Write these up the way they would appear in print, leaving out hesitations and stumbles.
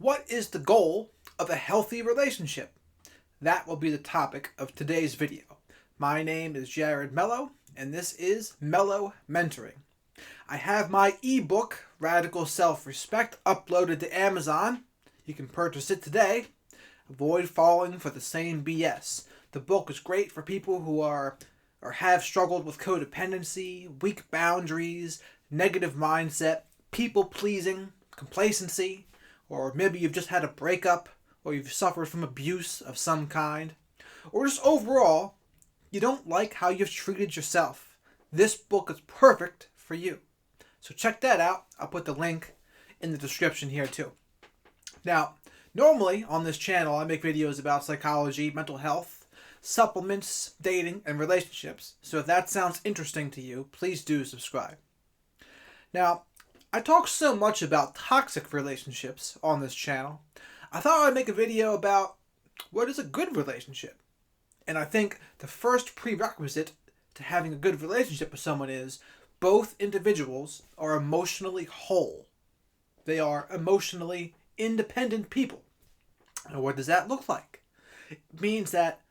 What is the goal of a healthy relationship? That will be the topic of today's video. My name is Jared Mello, and this is Mello Mentoring. I have my ebook, Radical Self-Respect, uploaded to Amazon. You can purchase it today. Avoid falling for the same BS. The book is great for people who are or have struggled with codependency, weak boundaries, negative mindset, people-pleasing, complacency, or maybe you've just had a breakup, or you've suffered from abuse of some kind, or just overall, you don't like how you've treated yourself. This book is perfect for you. So check that out. I'll put the link in the description here too. Now, normally on this channel, I make videos about psychology, mental health, supplements, dating, and relationships. So if that sounds interesting to you, please do subscribe. Now, I talk so much about toxic relationships on this channel. I thought I'd make a video about what is a good relationship. And I think the first prerequisite to having a good relationship with someone is both individuals are emotionally whole. They are emotionally independent people. And what does that look like? It means that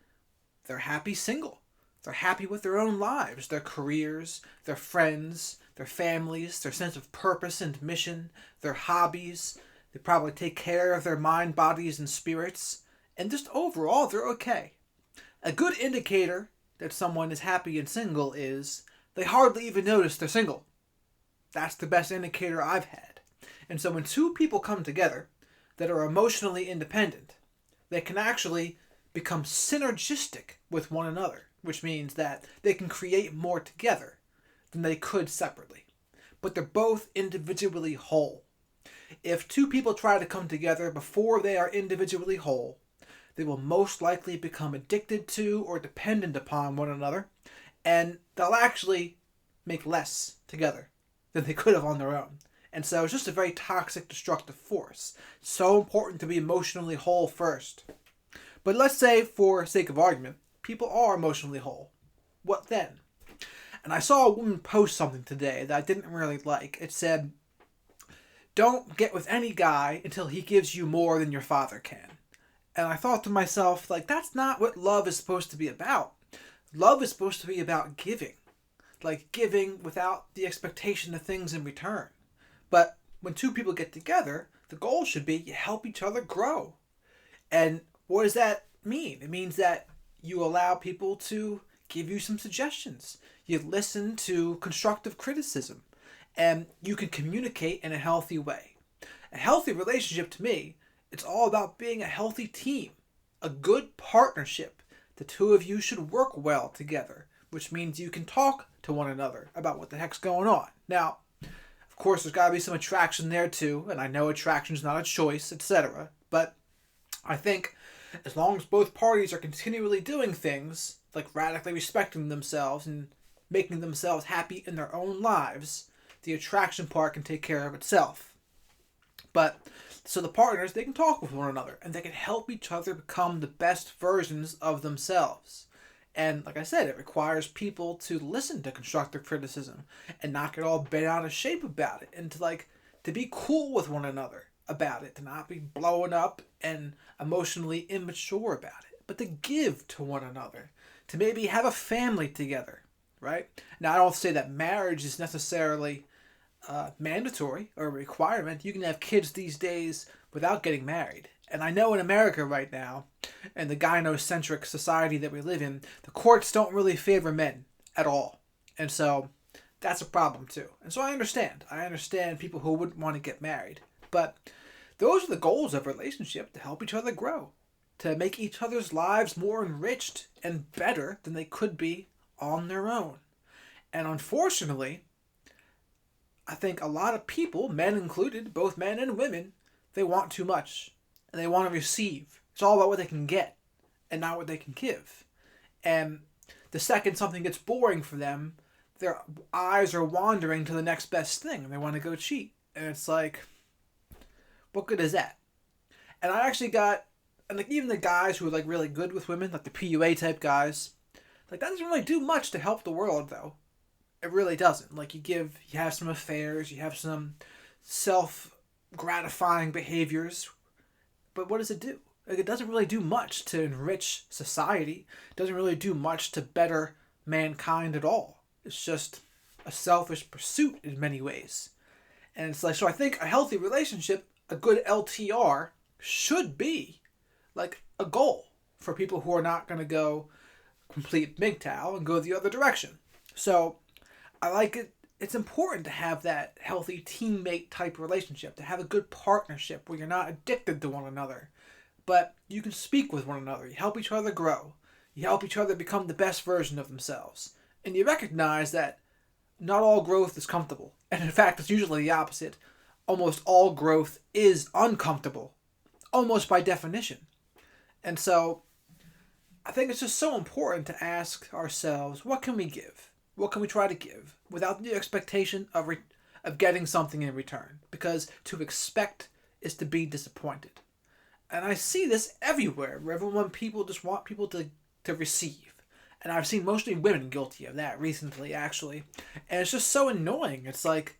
they're happy single. They're happy with their own lives, their careers, their friends, their families, their sense of purpose and mission, their hobbies. They probably take care of their mind, bodies, and spirits. And just overall, they're okay. A good indicator that someone is happy and single is they hardly even notice they're single. That's the best indicator I've had. And so when two people come together that are emotionally independent, they can actually become synergistic with one another, which means that they can create more together than they could separately. But they're both individually whole. If two people try to come together before they are individually whole, they will most likely become addicted to or dependent upon one another, and they'll actually make less together than they could have on their own. And so it's just a very toxic, destructive force. So important to be emotionally whole first. But let's say, for sake of argument, people are emotionally whole. What then? And I saw a woman post something today that I didn't really like. It said, "Don't get with any guy until he gives you more than your father can." And I thought to myself, that's not what love is supposed to be about. Love is supposed to be about giving. Giving without the expectation of things in return. But when two people get together, the goal should be you help each other grow. And what does that mean? It means that you allow people to give you some suggestions. You listen to constructive criticism. And you can communicate in a healthy way. A healthy relationship, to me, it's all about being a healthy team. A good partnership. The two of you should work well together, which means you can talk to one another about what the heck's going on. Now, of course, there's got to be some attraction there too, and I know attraction's not a choice, etc. But I think as long as both parties are continually doing things, like radically respecting themselves and making themselves happy in their own lives, the attraction part can take care of itself. But, so the partners, they can talk with one another, and they can help each other become the best versions of themselves. And like I said, it requires people to listen to constructive criticism and not get all bent out of shape about it, and to be cool with one another about it, to not be blowing up and emotionally immature about it, but to give to one another, to maybe have a family together, right? Now, I don't say that marriage is necessarily mandatory or a requirement. You can have kids these days without getting married. And I know in America right now, in the gynocentric society that we live in, the courts don't really favor men at all. And so that's a problem too. And so I understand. I understand people who wouldn't want to get married. But those are the goals of a relationship, to help each other grow, to make each other's lives more enriched and better than they could be on their own. And unfortunately, I think a lot of people, men included, both men and women, they want too much. And they want to receive. It's all about what they can get and not what they can give. And the second something gets boring for them, their eyes are wandering to the next best thing. And they want to go cheat. And it's like, what good is that? And I actually got, and even the guys who are really good with women, like the PUA type guys, that doesn't really do much to help the world though. It really doesn't. You have some affairs, you have some self-gratifying behaviors But what does it do? Like, it doesn't really do much to enrich society. It doesn't really do much to better mankind at all. It's just a selfish pursuit in many ways. And it's like, so I think a healthy relationship, a good LTR, should be like a goal for people who are not going to go complete MGTOW and go the other direction. So I like it. It's important to have that healthy teammate type relationship, to have a good partnership where you're not addicted to one another, but you can speak with one another. You help each other grow. You help each other become the best version of themselves. And you recognize that not all growth is comfortable. And in fact, it's usually the opposite. Almost all growth is uncomfortable, almost by definition. And so I think it's just so important to ask ourselves, what can we give? What can we try to give without the expectation of getting something in return? Because to expect is to be disappointed. And I see this everywhere, where people just want people to receive. And I've seen mostly women guilty of that recently, actually. And it's just so annoying. It's like,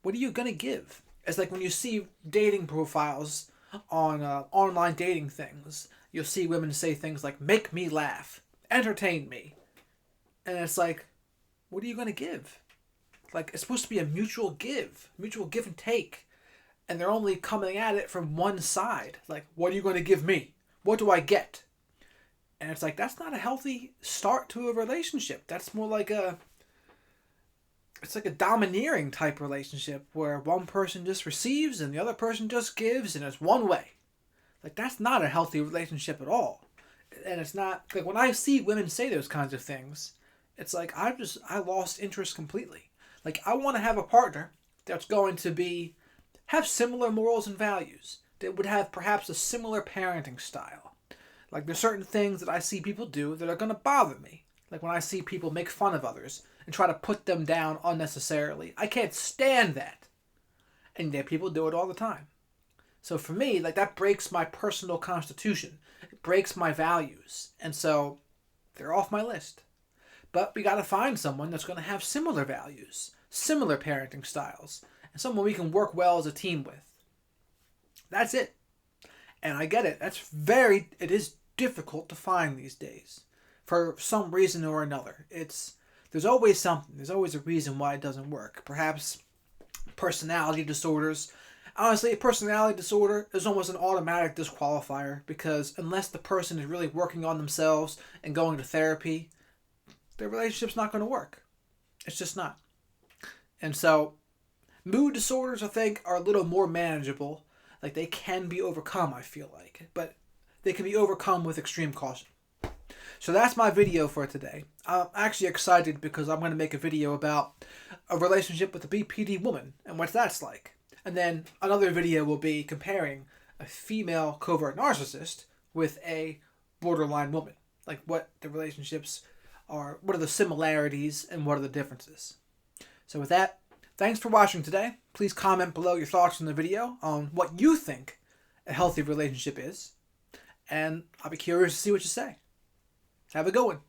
what are you going to give? It's like when you see dating profiles on online dating things, you'll see women say things like, make me laugh, entertain me. And it's like, what are you going to give? Like, it's supposed to be a mutual give and take. And they're only coming at it from one side. Like, what are you going to give me? What do I get? And it's like, that's not a healthy start to a relationship. That's more like it's like a domineering type relationship where one person just receives and the other person just gives, and it's one way. Like, that's not a healthy relationship at all. And it's not, like, when I see women say those kinds of things, it's like, I lost interest completely. Like, I want to have a partner that's going to have similar morals and values, that would have perhaps a similar parenting style. Like, there's certain things that I see people do that are going to bother me. Like when I see people make fun of others and try to put them down unnecessarily. I can't stand that. And yet people do it all the time. So for me, like, that breaks my personal constitution. It breaks my values. And so they're off my list. But we got to find someone that's going to have similar values, similar parenting styles, and someone we can work well as a team with. That's it. And I get it. It is difficult to find these days. For some reason or another. There's always something. There's always a reason why it doesn't work. Perhaps personality disorders. Honestly, a personality disorder is almost an automatic disqualifier, because unless the person is really working on themselves and going to therapy, their relationship's not going to work. It's just not. And so, mood disorders, I think, are a little more manageable. Like, they can be overcome, I feel like. But they can be overcome with extreme caution. So that's my video for today. I'm actually excited because I'm going to make a video about a relationship with a BPD woman and what that's like. And then another video will be comparing a female covert narcissist with a borderline woman. Like, what the relationships are, what are the similarities and what are the differences. So with that, thanks for watching today. Please comment below your thoughts on the video on what you think a healthy relationship is. And I'll be curious to see what you say. Have a good one.